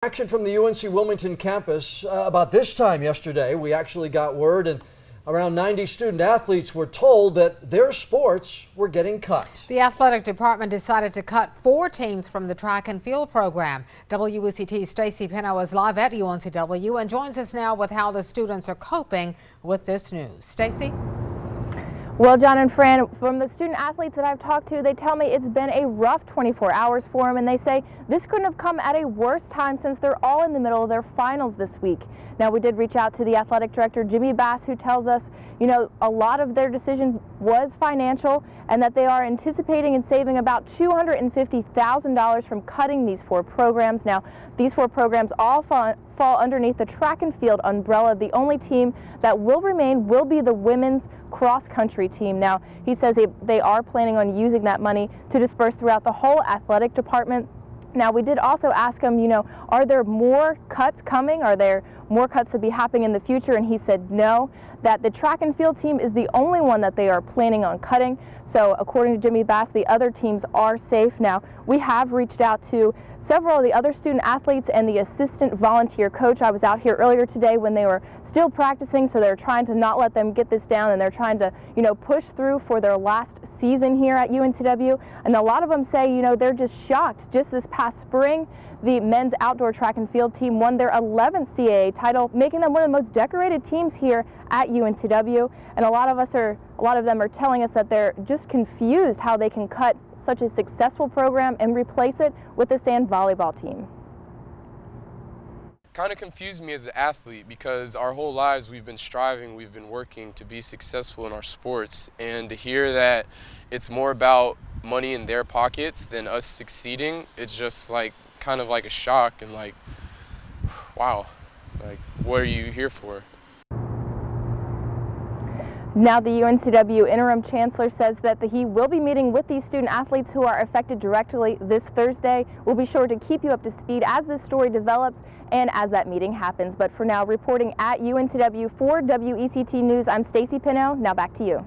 Action from the UNC Wilmington campus. About this time yesterday, we actually got word, and around 90 student athletes were told that their sports were getting cut. The athletic department decided to cut 4 teams from the track and field program. WUCT's Stacey Pinno is live at UNCW and joins us now with how the students are coping with this news. Stacey? Well, John and Fran, from the student athletes that I've talked to, they tell me it's been a rough 24 hours for them, and they say this couldn't have come at a worse time since they're all in the middle of their finals this week. Now, we did reach out to the athletic director, Jimmy Bass, who tells us, you know, a lot of their decision was financial and that they are anticipating and saving about $250,000 from cutting these 4 programs. Now, these 4 programs all fall underneath the track and field umbrella. The only team that will remain will be the women's cross-country team. Now, he says they are planning on using that money to disperse throughout the whole athletic department. Now, we did also ask him, you know, are there more cuts coming? Are there more cuts to be happening in the future? And he said no, that the track and field team is the only one that they are planning on cutting. So according to Jimmy Bass, the other teams are safe. Now, we have reached out to several of the other student athletes and the assistant volunteer coach. I was out here earlier today when they were still practicing, so they're trying to not let them get this down, and they're trying to, you know, push through for their last season here at UNCW. And a lot of them say, you know, they're just shocked. Just this past spring, the men's outdoor track and field team won their 11th CAA title, making them one of the most decorated teams here at UNCW. And a lot of them are telling us that they're just confused how they can cut such a successful program and replace it with a sand volleyball team. Kind of confused me as an athlete because our whole lives we've been striving, we've been working to be successful in our sports, and to hear that it's more about money in their pockets than us succeeding, it's just like kind of like a shock and like, wow, like what are you here for? Now, the UNCW interim chancellor says that he will be meeting with these student athletes who are affected directly this Thursday. We'll be sure to keep you up to speed as this story develops and as that meeting happens. But for now, reporting at UNCW for WECT News, I'm Stacey Pinno. Now back to you.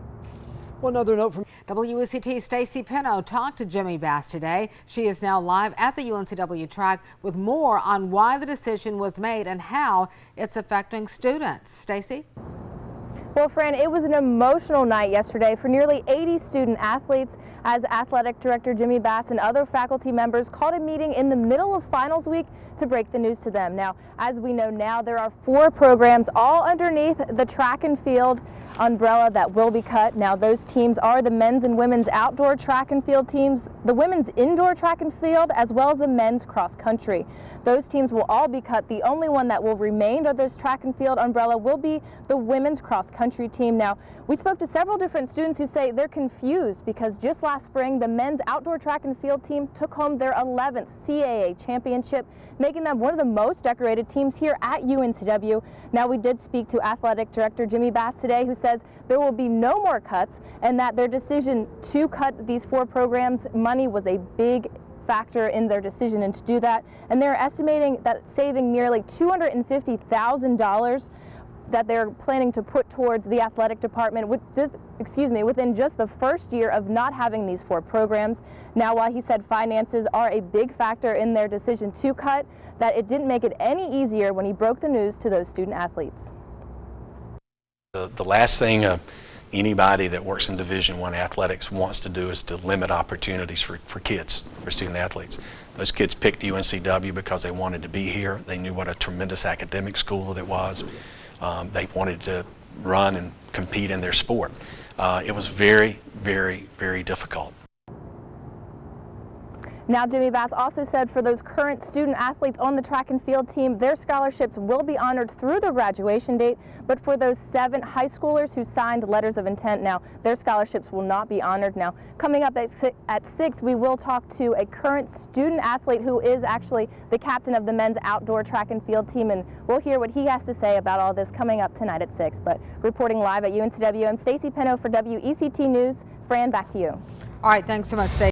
One other note from WUCT's Stacey Pinno talked to Jimmy Bass today. She is now live at the UNCW track with more on why the decision was made and how it's affecting students. Stacey? Well, Fran, it was an emotional night yesterday for nearly 80 student athletes as athletic director Jimmy Bass and other faculty members called a meeting in the middle of finals week to break the news to them. Now, as we know now, there are 4 programs all underneath the track and field umbrella that will be cut. Now, those teams are the men's and women's outdoor track and field teams, the women's indoor track and field, as well as the men's cross country. Those teams will all be cut. The only one that will remain under this track and field umbrella will be the women's cross country team. Now, we spoke to several different students who say they're confused because just last spring, the men's outdoor track and field team took home their 11th CAA championship, making them one of the most decorated teams here at UNCW. Now, we did speak to athletic director Jimmy Bass today, who says there will be no more cuts and that their decision to cut these 4 programs, money was a big factor in their decision and to do that. And they're estimating that saving nearly $250,000 that they're planning to put towards the athletic department within just the first year of not having these 4 programs. Now, while he said finances are a big factor in their decision to cut, that it didn't make it any easier when he broke the news to those student athletes. The last thing anybody that works in Division I athletics wants to do is to limit opportunities for kids, for student athletes. Those kids picked UNCW because they wanted to be here. They knew what a tremendous academic school that it was. They wanted to run and compete in their sport. It was very, very, very difficult. Now, Jimmy Bass also said for those current student athletes on the track and field team, their scholarships will be honored through their graduation date, but for those 7 high schoolers who signed letters of intent, now their scholarships will not be honored. Now, coming up at 6, we will talk to a current student athlete who is actually the captain of the men's outdoor track and field team, and we'll hear what he has to say about all this coming up tonight at 6. But reporting live at UNCW, I'm Stacey Pinno for WECT News. Fran, back to you. All right, thanks so much, Stacey.